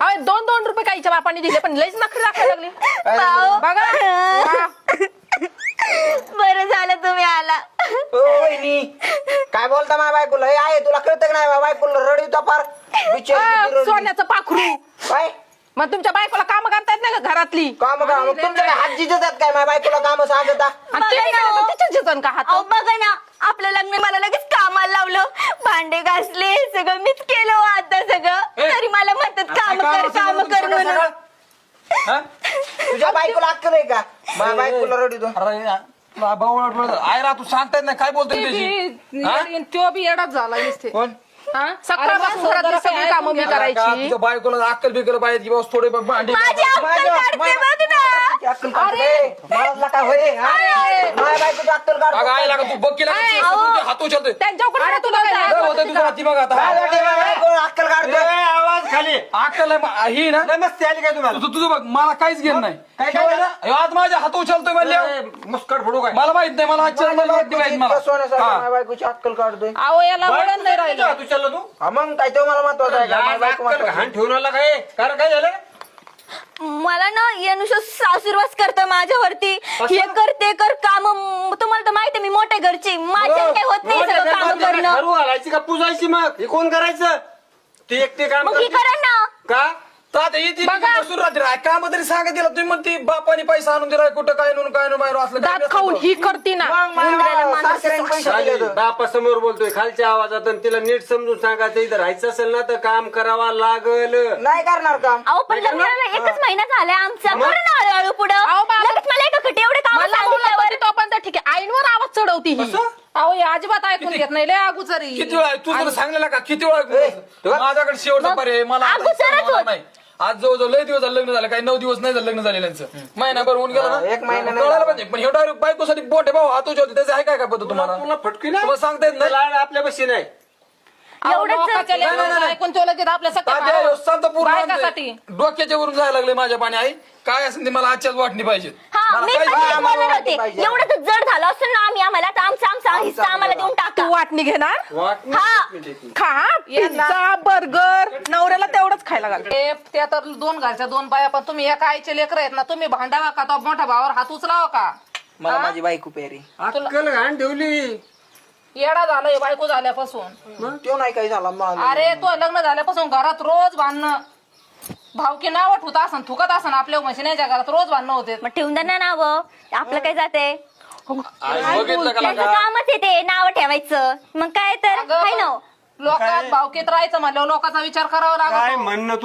अरे 2-2 रुपये काहीच्या बापाने दिले पण लईच नखरी दाखवायला लागली. बघा बरं झालं तुम्ही आला. ओ वहिनी काय बोलता माझ्या बायकोला? हे आहे तुला कळतं का नाही? माझ्या बायकोला रडीवता फार बिचारी. सोन्याचं पाखरू. काय मग तुमच्या बायकोला काम करता येत नाही का घरातली? काम तुमच्या हात जिजतात काय? माझ्या बायकोला काम सांगता? अहो बघा ना आपलं लग्न मला लगेच कामाला लावलं. भांडे घासले सगळं मीच केलं आता सगळं. तरी मला म्हणतात काम कर म्हणून. तुझ्या बायकोला अक्कल आहे का? माझ्या बायकोला रडीतो. आय रा तू सांगता येत नाही काय बोलतोय त्याची? तो बी येडाच झाला दिसते. कोण सकाळपासून घरातली सगळी कामं मी करायची. तुझ्या बायकोला अक्कल बिकल पाहिजे की बाबा थोडे भांडी माझी अक्कल काढते बघ ना. अक्कल काढते मला काय होय? माझ्या बायकोची अक्कल अगं आय लागा काढतो. तू बघ केला हात उचलतोय त्यांच्याकडे तुला काय होतं तुझं हाती बघ आता अक्कल काढतो. आवाज खाली अक्कल ही ना मस्ती आली काय तुम्हाला? तुझं बघ मला काहीच घेत नाही. आज माझ्या हात उचलतोय म्हणले मुस्कट फोडू काय? मला माहित नाही. मला आजच्या मला माहित मला सोन्यासारखं माझ्या बायकोची अक्कल काढतोय. अहो याला वळण नाही राहिलं. तू चाललो तू मग काय तो मला महत्वाचं आहे का? माझ्या बायको महत्वाची. घाण ठेवून आला काय? कारण काय झालं? मला ना यानुसार सासूरवास करतं माझ्यावरती. हे कर ते कर काम. तुम्हाला तर माहिती मी मोठ्या घरची. माझ्या काही होत नाही सगळं काम करणं. ठरवू घालायची का पुजायची? मग हे कोण करायचं? ते एकटे काम मग ही करते. करा ना. का? आता येते बसून राहते काम तरी सांगा तिला. तुम्ही म्हणते बापाने पैसा आणून दिलाय कुठं काय नून काय नु बाहेर असलं दात खाऊन ही करती ना. मग माझ्या सासऱ्याने पैसे चालेल, दिले तर. बापा समोर बोलतोय खालच्या आवाजात आणि तिला नीट समजून सांगायचं. इथं राहायचं असेल ना तर काम करावा लागल. नाही करणार काम. अहो पण लग्नाला एकच महिना झालाय आमचा. करू ना हळूहळू पुढं. अहो, बाबा. लगेच मला एका खटे एवढे काम मला बोलत होती तो पण तर ठीक आहे. आईनवर आवाज चढवती ही. कसं? अहो हे अजिबात ऐकून घेत नाही. लय अगोदरी. किती वेळा तू तुला सांगलेला का? किती वेळा माझ्याकडे शेवटचा पर्याय मला आता अगोदरच सांगू होत. नाही. आज जवळजवळ लय दिवस झाले लग्न झालं. काही 9 दिवस नाही झालं लग्न झालेल्यांचं. महिनाभर होऊन गेला ना. एक महिना नाही कळायला पाहिजे. पण हे डायरेक्ट बायकोसाठी बोट आहे भाऊ हातोच होते. त्याचे आहे काय काय पद्धत तुम्हाला? तुला फटकी ना तुम्हाला सांगता येत नाही. लाड आपल्या बशी नाही. एवढंच एवढंच ऐकून तो लगेच आपल्या बायकासाठी. डोक्याच्या वरून जायला लागले माझ्या पाणी. आई काय असेल ते मला आजच्याच वाटणी पाहिजे. हा मला मी काहीच पण तेच नाही. बोलणार होते. एवढंच जड झालं असं ना आम्ही आम्हाला तर आमचा हिस्सा आम्हाला देऊन टाका. तू वाटणी घेणार. वाट खा पिझ्झा बर्गर नवऱ्याला तेवढंच खायला घाल. त्या तर 2 घरच्या 2 बाया. पण तुम्ही एका आईचे लेकर आहेत ना. तुम्ही भांडावा का तो मोठ्या भावावर हात उचलावा का? मला माझी बायको पेरी. अक्कल घाण ठेवली. येडा झालाय बायको झाल्यापासून. तो नाही काही झाला मला. अरे तो लग्न झाल्यापासून घरात रोज भांडणं. भावकी नाव ठुत असन थुकत असन आपल्या म्हशीच्या घरात रोज भांडणं होते. मग ठेवून द्या ना नाव. आपलं काय जाते. आई बघितलं का त्यांचं लागा? कामच आहे ते नाव ठेवायचं. मग काय तर अगं, हाय ना. लोकात भावकीत राहायचं म्हणल्यावर लोकांचा विचार करावा काय लागतो. म्हणणं